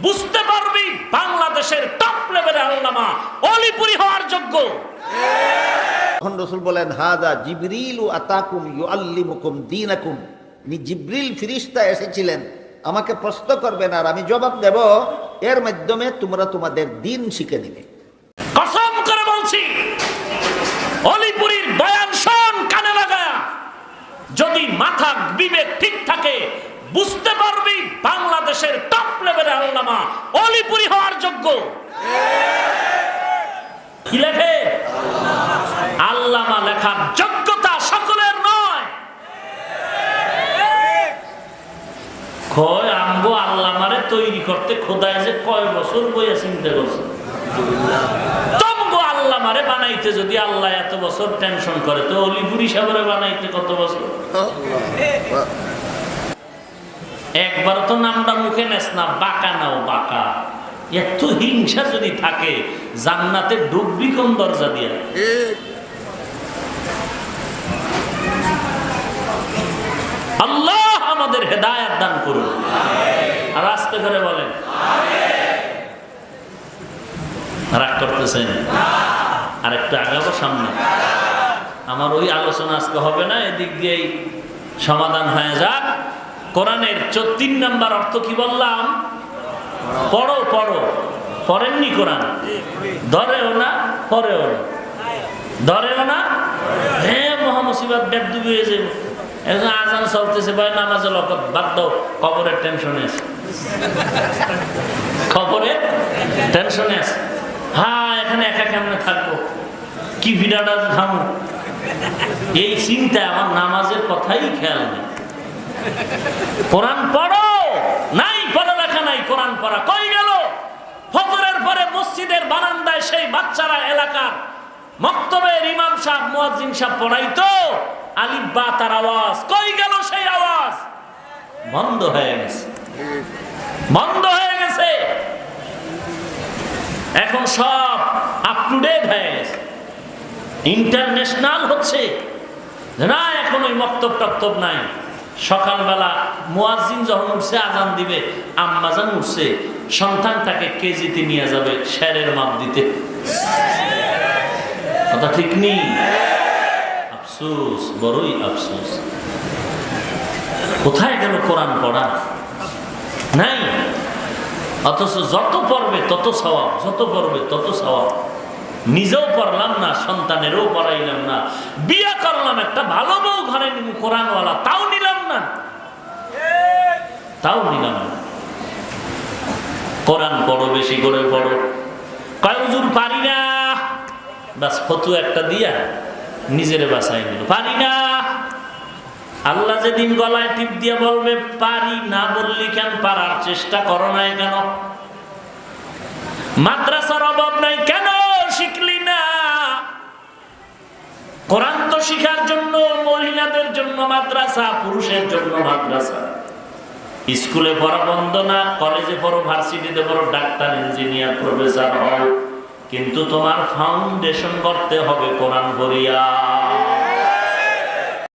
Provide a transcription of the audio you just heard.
বুঝতে পারবি বাংলাদেশের টপ লেভেলের আল্লামা অলিপুরি হওয়ার যোগ্য। তখন রাসূল বলেন, হাযা জিবরিলু আতাকুম ইউআল্লিমুকুম দীনাকুম। জিবরিল ফেরেশতা এসেছিলেন আমাকে প্রশ্ন করবেন আর আমি জবাব দেব, এর মাধ্যমে তোমরা তোমাদের দ্বীন শিখে নেবে। কসম করে বলছি, অলিপুরির বয়ান শোন কানে লাগায়া, যদি মাথা বিবেক ঠিক থাকে বুঝতে পারবি বাংলাদেশের টপ লেভেলের আল্লামা অলিপুরি হওয়ার যোগ্য। কি লেখে? আল্লামা লেখার যোগ্যতা সকলের নয়। কয় আমগো আল্লামারে তৈরি করতে খোদায় যে কয় বছর বইয়া চিন্তা করছে, তমগো আল্লামারে বানাইতে যদি আল্লাহ এত বছর টেনশন করে, তো অলিপুরি সাহেবের বানাইতে কত বছর? একবার তো নামটা মুখে নেস না, বাঁকা নাও বাঁকা। এত হিংসা যদি থাকে জান্নাতে ঢুকবি কোন দরজা দিয়া? আল্লাহ আমাদের হেদায়েত দান করুন। আর আস্তে করে বলেন, রাগ করতেছেন? আর একটু আগাবো সামনে। আমার ওই আলোচনা আজকে হবে না, এদিক দিয়েই সমাধান হয়ে যাক। কোরআনের ৩ নাম্বার অর্থ কি বললাম? পড়ো পড়ো। পড়েননি কোরআন? ধরেও না পড়েও না, ধরেও না। হ্যাঁ মহামুসিবত ব্যাগ ডুবে যাবে। এখন আজান চলতেছে, ভাই নামাজে লকত বাদ দাও, কবরের টেনশনে আছে, খবরের টেনশনে আছে। হ্যাঁ এখানে একা কেমনে থাকবো, কি ভিড়াটা খামো, এই চিন্তায় আমার নামাজের কথাই খেয়াল নেই। কোরআন পড়ো, নাই পড়ালেখা নাই, কোরআন পড়া কই গেল? ফজরের পরে মসজিদের বারান্দায় সেই বাচ্চারা এলাকার মক্তবের ইমাম সাহেব মুয়াজ্জিন সাহেব পড়াইতো, আলিফ বা তার আওয়াজ কই গেল? সেই আওয়াজ বন্ধ হয়ে গেছে, বন্ধ হয়ে গেছে। এখন সব আপ টু ডেট হয়ে গেছে, ইন্টারন্যাশনাল হচ্ছে না। এখন ওই মক্তব টক্তব নাই। সকালবেলা মুয়াজ্জিন যখন উঠছে আজান দিবে, আম্মাজান উঠছে, সন্তানটাকে কেজিতে নিয়ে যাবে শেরের মাপ দিতে। কথা ঠিক নেই? আফসোস, বড়ই আফসোস। কোথায় গেল কোরআন পড়া? নাই। অথচ যত পড়বে তত সওয়াব, যত পড়বে তত সওয়াব। নিজেও পড়লাম না, সন্তানেরও পড়াইলাম না, বিয়ে করলাম একটা ভালো বউ ঘরে কোরআনওয়ালা, তাও নিলাম না, তাও নিলাম না। কোরআন পড়ো, বেশি করে পড়ো। কয় হুজুর পারি না, বাস ফতোয়া একটা দিয়া নিজেরে বাঁচাই নিল, পারি না। আল্লাহ যেদিন গলায় টিপ দিয়ে বলবে পারি না, বললি কেন? পারার চেষ্টা করো নাই কেন? মাদ্রাসার অভাব নাই কেন? শিখলি না? কোরআন তো শিখার জন্য মহিলাদের জন্য মাদ্রাসা, পুরুষের জন্য মাদ্রাসা। স্কুলে পড়া বন্ধ না, কলেজে পড়ো, ভার্সিটিতে পড়ো, ডাক্তার, ইঞ্জিনিয়ার, প্রফেসর হও, কিন্তু তোমার ফাউন্ডেশন করতে হবে কোরআন পড়িয়া।